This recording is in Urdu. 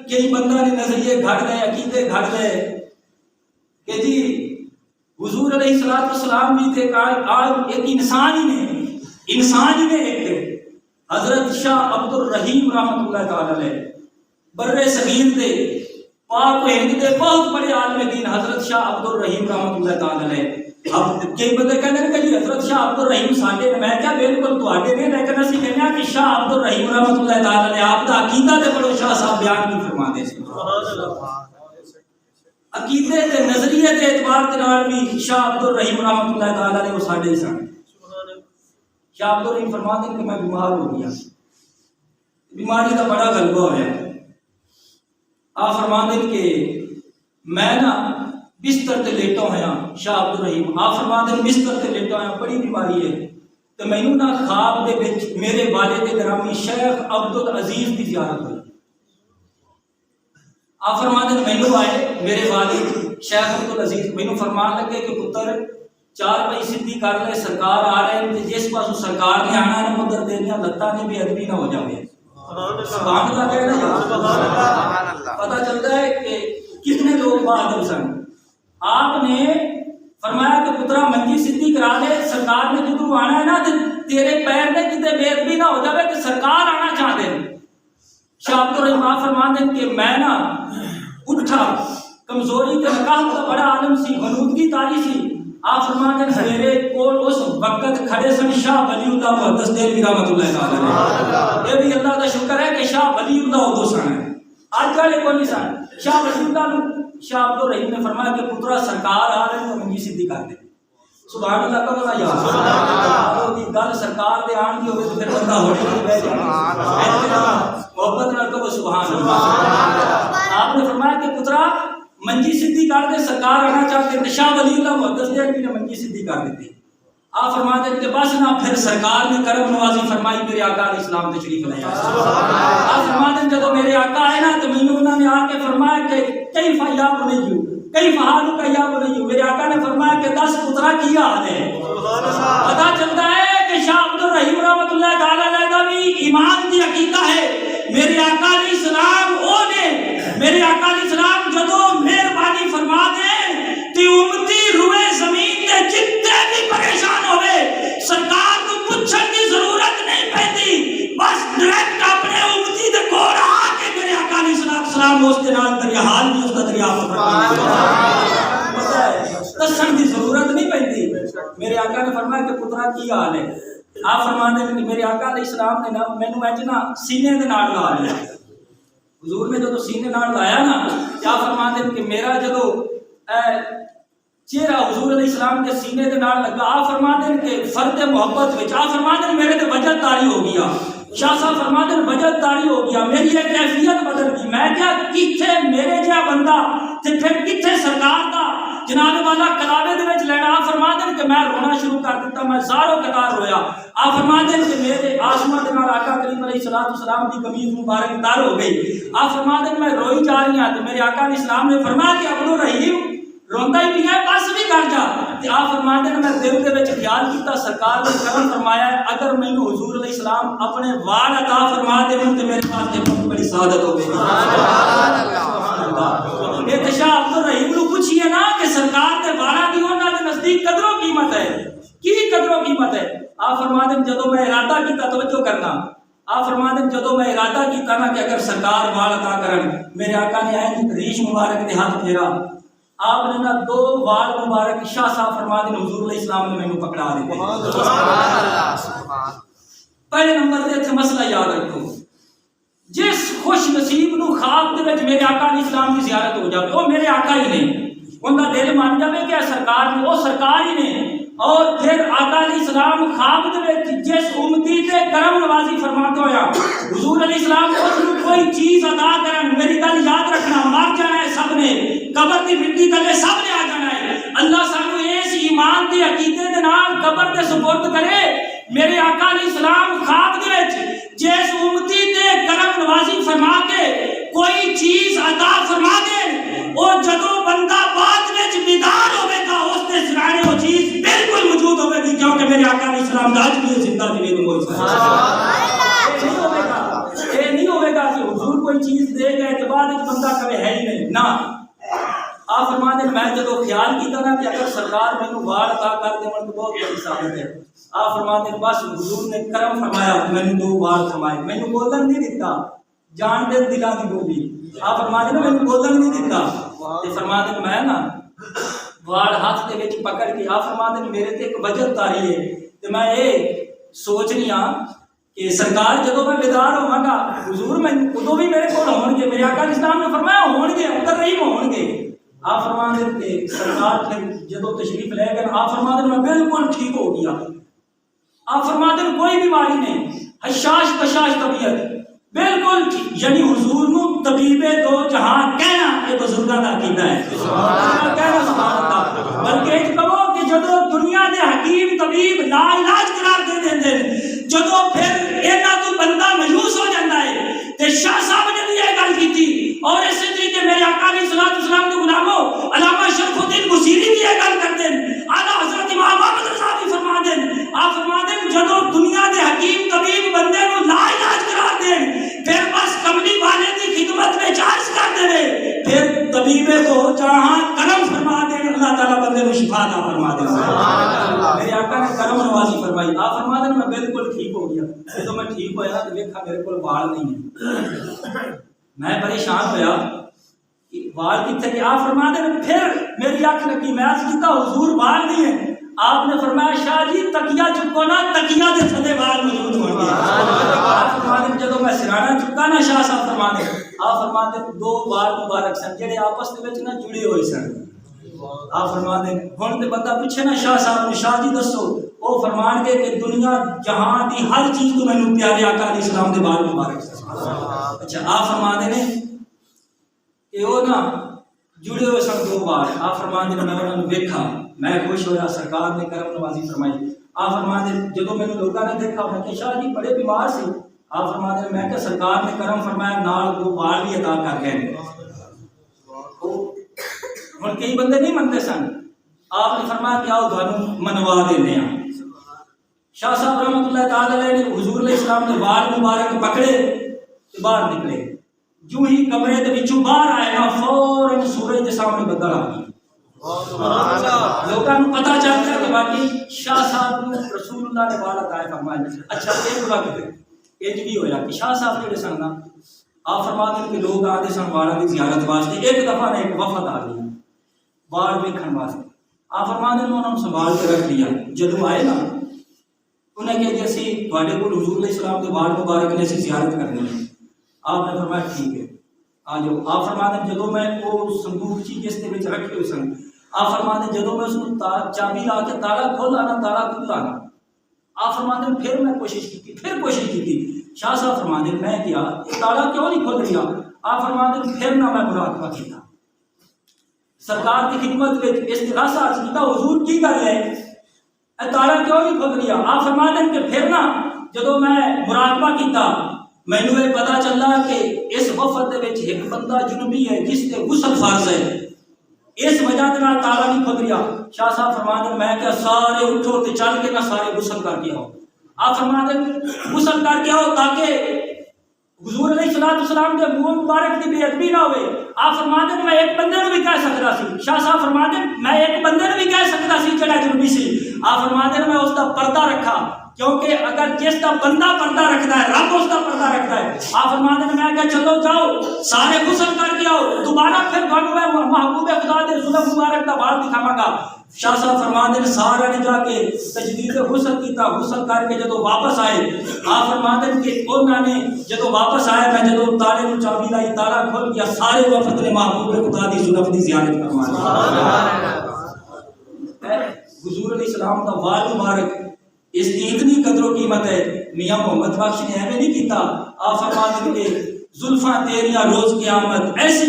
کئی بندہ نے نظریے گھڑ گئے، عقیدے گھڑ گئے کہ جی حضور علیہ السلام بھی تھے، آج ایک انسان ہی نے ایک حضرت شاہ عبد الرحیم رحمۃ اللہ تعالی علیہ بر صغیر دے پاک و ہند دے بہت بڑے عالم دین حضرت شاہ عبد الرحیم رحمۃ اللہ تعالی علیہ۔ اب کئی بندے کہتے ہیں کہ جی حضرت شاہ عبد الرحیم ساڈے نے، میں کیا بالکل تواڈے نے، لیکن اسی کہنے ہیں کہ شاہ عبد الرحیم رحمۃ اللہ تعالی علیہ آپ دا عقیدہ تے بڑو شاہ صاحب بیان کی فرما دے سی۔ عقیدے تے نظریے دے اعتبار دے نال بھی شاہ عبد الرحیم رحمۃ اللہ تعالی علیہ وہ ساڈے ہی سن۔ شاہ عبد الرحیم فرماتے ہیں کہ میں بیمار ہو گیا، بیماری کا بڑا غلبہ ہوا۔ آپ فرماتے ہیں کہ میں نا بستر تے لیٹا ہویا، شاہ عبد الرحیم آپ فرماتے ہیں بستر تے لیٹا ہویا، بڑی بیماری ہے، تو مینوں نا خواب دے وچ میرے والد گرامی شیخ عبد العزیز دی زیارت ہوئی۔ آپ فرماتے ہیں مینوں آئے میرے والد شیخ عبد العزیز، مینوں فرمان لگے کہ پتر چار پئی سیدھی کر لے، سرکار آ رہے ہیں، جس پاسوں سرکار نے آنا ہے ادھر تیریاں لتاں نہیں بے ادبی نہ ہو جاوے۔ سبحان اللہ کہنا، پتہ چلتا ہے کہ کتنے لوگ بہادر سن۔ آپ نے فرمایا کہ پترا منجی سیدھی کرا دے، سرکار نے جدوں آنا ہے نا تیرے پیر میں کتے بے ادبی نہ ہو جاوے کہ سرکار آنا چاہتے ہیں۔ شاہ عبد الرحیم آپ فرماتے ہیں کہ میں نا اٹھا، کمزوری تے نکاح کا بڑا عالم سی، غنودگی تاری سی۔ آپ فرماتے ہیں میرے کول اس وقت کھڑے سن شاہ ولی اللہ محدث دہلوی رحمۃ اللہ تعالی علیہ۔ یہ بھی اللہ کا شکر ہے کہ شاہ ولی اللہ ادو سن ہے، آج کل کوئی نہیں سن۔ شاہ ولی اللہ نے شاہ عبد الرحیم نے فرمایا کہ پترا سرکار آ رہے ہیں تو منجی سیدھی کر دے۔ سبحان اللہ کا بنا یار، سبحان دی گل سرکار دے آن دی ہوے تو پھر بندہ ہوٹل تے بیٹھ جائے، محبت نال کہو سبحان اللہ۔ آپ نے فرمایا کہ پترا منجی سیدھی کر دے، سرکار آنا چاہتے ہیں۔ شاہ ولی اللہ محدث دہلوی نے منجی سیدھی کر دیتی۔ آپ فرماتے ہیں کہ بس نہ پھر سرکار نے کرم نوازی فرمائی، میرے آقا علیہ السلام تشریف لے آئے۔ آپ فرماتے ہیں جب میرے آقا آئے نا تو مینوں انہوں نے آ کے فرمایا کہ کیف یا بنیو، کیف حالک یا بنیو۔ میرے آقا نے فرمایا کہ دس پترا کی حال ہے۔ پتہ چلتا ہے کہ شاہ عبد الرحیم رحمۃ اللہ تعالی علیہ کا بھی ایمان دی عقیدہ ہے۔ میرے آقا علیہ السلام او نے، میرے آقا علیہ السلام جدوں مہربانی فرما دے تے امتی روئے زمین تے جتنے بھی پریشان ہوئے سرکار کو پوچھن کی ضرورت نہیں پیندی، بس ڈائریکٹ اپنے امتی دے کول آ کے میرے آقا علیہ السلام اس دے نال دریا حال بھی اس دا دریافت فرماتے، دسن کی ضرورت نہیں پیندی۔ میرے آقا نے فرمایا کہ پترا کی حال ہے۔ آپ فرماتے ہیں کہ میرے آقا علیہ السلام نے نا مینوں اج نا سینے دے نال لا لیا۔ حضور نے جدو سینے نال لایا نا کیا فرماتے ہیں کہ میرا جدو چہرہ حضور علیہ السلام کے سینے دے نال لگا، آپ فرماتے ہیں کہ فرد محبت وچ آپ فرماتے ہیں میرے تے وجد طاری ہو گیا۔ شاہ صاحب فرماتے ہیں وجد طاری ہو گیا، میری ایک کیفیت بدل گئی۔ میں کیا کتھے میرے جہا بندہ تے پھر کتھے سرکار دا جناب والا کلاوے دے وچ لینا۔ آپ فرماتے ہیں کہ میں رونا شروع کر دیتا، میں زاروں قطار رویا۔ آپ فرماتے ہیں کہ میرے آسمان دے نال آقا کریم علیہ السلام دی قمیض مبارک تار ہو گئی۔ آپ فرماتے ہیں میں روئی جا رہی ہوں تو میرے آقا علیہ السلام نے فرمایا کہ عبد الرحیم روندا ہی نہیں ہے، بس بھی کر جا۔ تے آپ فرماتے ہیں میں دل دے وچ خیال کیتا سرکار نے کرم فرمایا ہے اگر مینوں حضور علیہ السلام اپنے وال عطا فرما دے تے میرے پاس تے بہت بڑی سعادت ہوگی۔ سبحان اللہ۔ یہ شاہ عبد الرحیم نو پوچھئے نا کہ سرکار دے والاں دی انہاں دے نزدیک قدر و قیمت ہے، کی قدر و قیمت ہے؟ آپ فرماتے ہیں جدوں میں ارادہ کیتا، توجہ کرنا، آپ فرماتے ہیں جدوں میں ارادہ کیتا نا کہ اگر سرکار وال عطا کرن، میرے آقا نے آئے ریش مبارک دے ہاتھ پھیرا، آپ نے نا دو وال مبارک شاہ صاحب فرماتے ہیں حضور علیہ السلام نے مینوں پکڑا دیتے۔ پہلے نمبر تے اتھے مسئلہ یاد رکھو، جس خوش نصیب نو خواب دے وچ میرے آقا علیہ السلام کی زیارت ہو جائے وہ میرے آقا ہی نہیں، ان کا دل مان جائے کہ سرکار نے، وہ سرکار ہی نے۔ اور پھر آقا علیہ السلام خواب دے وچ جس امتی تے کرم نوازی فرماتے ہویا حضور علیہ السلام اس نو کوئی چیز عطا کرن، میری گل یاد رکھنا، مر جانا ہے سب نے، قبر دی مٹی تلے سب نے آ جانا ہے۔ اللہ سانو اس ایمان دے عقیدے دے نال قبر دے سپرد کرے۔ میرے آقا علیہ السلام خواب دے وچ جس امتی تے کرم نوازی فرما کے کوئی چیز عطا فرما دے، او جدوں بندہ بعد وچ بیدار ہوے گا اس دے سرانے وہ چیز بالکل موجود ہوے گی، کیونکہ میرے آقا علیہ السلام دا بھی زندہ جیوے موجود ہے۔ یہ نہیں ہوے گا کہ حضور کوئی چیز دے گئے کہ بعد ایک بندہ کبھی ہے ہی نہیں نہ آپ فرماتے ہیں میں جب خیال کیتا نا کہ اگر سرکار مینوں وار عطا کر دے تو بہت بڑی ثابت ہے آپ فرماتے ہیں بس حضور نے کرم فرمایا مینوں 2 وار فرمائے مینوں بولن نہیں دیتا جان دے دلاں دی بولی آپ فرماتے ہیں مینوں بولن نہیں دیتا تے فرماتے ہیں میں نا وار ہاتھ دے وچ پکڑ کے آپ فرماتے ہیں میرے تے ایک وجہ تاری ہے تے میں اے سوچ رہی ہاں کہ سرکار جدو میں بیدار ہوا گا حضور میں ادو بھی میرے کو ہون گے میرے آقا اسلام نے فرمایا ہون گے ادھر نہیں ہون گے آپ فرماتے ہیں کہ سرکار پھر جدو تشریف لے گئے آپ فرماتے ہیں میں بالکل ٹھیک ہو گیا آپ فرماتے ہیں کوئی بیماری نہیں حشاش بشاش طبیعت بالکل یعنی حضور نو طبیب دو جہاں کہنا یہ بزرگاں دا عقیدہ ہے کہنا سبحان اللہ بلکہ ایک کہو کہ جدو دنیا دے حکیم طبیب لا علاج قرار دے دیندے جدو پھر اینا تو بندہ مایوس ہو جاتا ہے تے شاہ صاحب نے بھی یہ گل کی اور اسی طریقے میرے آقا علیہ الصلوۃ والسلام کے غلاموں علامہ شرف الدین بصیری بھی یہ گل کرتے ہیں اعلیٰ حضرت امام احمد رضا بھی فرما دیں آپ فرما دیں جدو دنیا دے حکیم طبیب بندے کو لا علاج قرار دیں پھر بس کملی والے کی خدمت میں چارج کر دے پھر طبیب کو جہاں کرم فرما دیں اللہ تعالیٰ بندے کو شفا عطا فرما دیں میرے آقا نے کرم نوازی فرمائی آپ فرما دیں میں بالکل ٹھیک ہو گیا جب میں ٹھیک ہویا تو دیکھا میرے کو بال نہیں ہے میں پریشان ہویا کہ بال کتنے کہ آپ فرما دیں پھر میری آنکھ لگی میں عرض کیتا حضور بال نہیں ہے آپ نے فرمایا شاہ جی تکیہ چکو نا تکیہ دے تھلے بال موجود ہوں گے آپ فرما دیں جدو میں سرانا چکا نا شاہ صاحب فرما دیں آپ فرما دیں 2 بال مبارک سن جڑے آپس دے وچ نہ جڑے ہوئے سن آپ فرما دیں ہن تے بندہ پیچھے نا شاہ صاحب نے شاہ جی دسو وہ فرمان گے کہ دنیا جہاں دی ہر چیز تو مینوں پیارے آقا علیہ السلام دے بال مبارک اچھا آپ فرما دیں کہ وہ نا جڑے ہوئے سن 2 بار آپ فرما دیں میں انہوں نے دیکھا میں خوش ہویا سرکار نے کرم نوازی فرمائی آپ فرما دیں جدو میں نے لوگوں نے دیکھا میں کہ شاہ جی بڑے بیمار سے آپ فرما دیں میں کہ سرکار نے کرم فرمایا نال 2 بار بھی عطا کر گئے ہن کئی بندے نہیں منتے سن آپ نے فرمایا کہ آؤ تھانوں منوا دینے ہیں شاہ صاحب رحمۃ اللہ تعالی علیہ نے حضور علیہ السلام نے بال مبارک پکڑے تے باہر نکلے جو ہی کمرے دے وچوں باہر آئے نا فوراً سورج دے سامنے بدل آ گئی لوگوں کو پتہ چل گیا کہ باقی شاہ صاحب نے رسول اللہ نے بال عطا فرمائے اچھا ایک وقت انج بھی ہویا کہ شاہ صاحب جڑے سن نا آپ فرماتے ہیں کہ لوگ آتے سن بالاں دی زیارت واسطے ایک دفعہ نے ایک وفد آ گئی بال ویکھن واسطے آپ فرماتے ہیں انہوں نے سنبھال کے رکھ لیا جدوں آئے نا انہیں کہا جی اسی تواڈے کول حضور علیہ السلام کے بال مبارک نے اسی زیارت کرنی ہے آپ نے فرمایا ٹھیک ہے آ جاؤ آپ فرماتے ہیں جدوں میں وہ صندوق چی جس کے وچ رکھے ہوئے سن آپ فرماتے ہیں جدوں میں اس کو چابی لا کے تالا کھولا نا تالا کھلا نا آپ فرماتے ہیں پھر میں کوشش کی شاہ صاحب فرماتے ہیں میں کیا تالا کیوں نہیں کھول رہا آپ فرماتے ہیں پھر نہ میں مراقبہ کیا سرکار کی خدمت میں استغاثہ عرض کیتا حضور کی گل ہے تالا کیوں نہیں کھول رہا آپ فرماتے ہیں کہ پھر نہ جدوں میں مراقبہ کیتا مینوں یہ پتا چلا کہ اس وفد دے وچ ایک بندہ جنوبی ہے جس تے غسل فرض ہے اس وجہ دے نال تالا نہیں کھل رہا شاہ صاحب فرماتے ہیں میں کہ سارے اٹھو تے چل کے نہ سارے غسل کر کے آؤ آپ فرماتے ہیں غسل کر کے آؤ تاکہ حضور علیہ السلام کے منہ مبارک کی بے ادبی نہ ہوئے آپ فرماتے ہیں میں ایک بندے نے بھی کہہ سکتا سی شاہ صاحب فرماتے ہیں میں ایک بندے نے بھی کہہ سکتا سی جڑا جنوبی سی آپ فرماتے ہیں میں اس کا پردہ رکھا کیونکہ اگر جس کا بندہ پردہ رکھتا ہے رب اس کا پردہ رکھتا ہے آپ فرماتے ہیں میں کہ چلو جاؤ سارے غسل کر کے آؤ دوبارہ پھر میں محبوب خدا دے ظلم مبارک کا بال دکھاواں گا شاہ صاحب فرماتے ہیں سارا نے جا کے تجدید غسل کیتا غسل کر کے جدو واپس آئے آپ فرماتے ہیں کہ انہوں نے جدو واپس آئے میں جدو تالے کو چابی لائی تالا کھول گیا سارے وفد نے محبوب خدا دی ظلم دی زیارت فرمائی حضور علیہ السلام کا وال مبارک اس کی اتنی قدر و قیمت ہے میاں محمد بخش نے ایویں نہیں کیتا آپ فرماتے ہیں کہ زلفاں تیریاں روز قیامت ایسی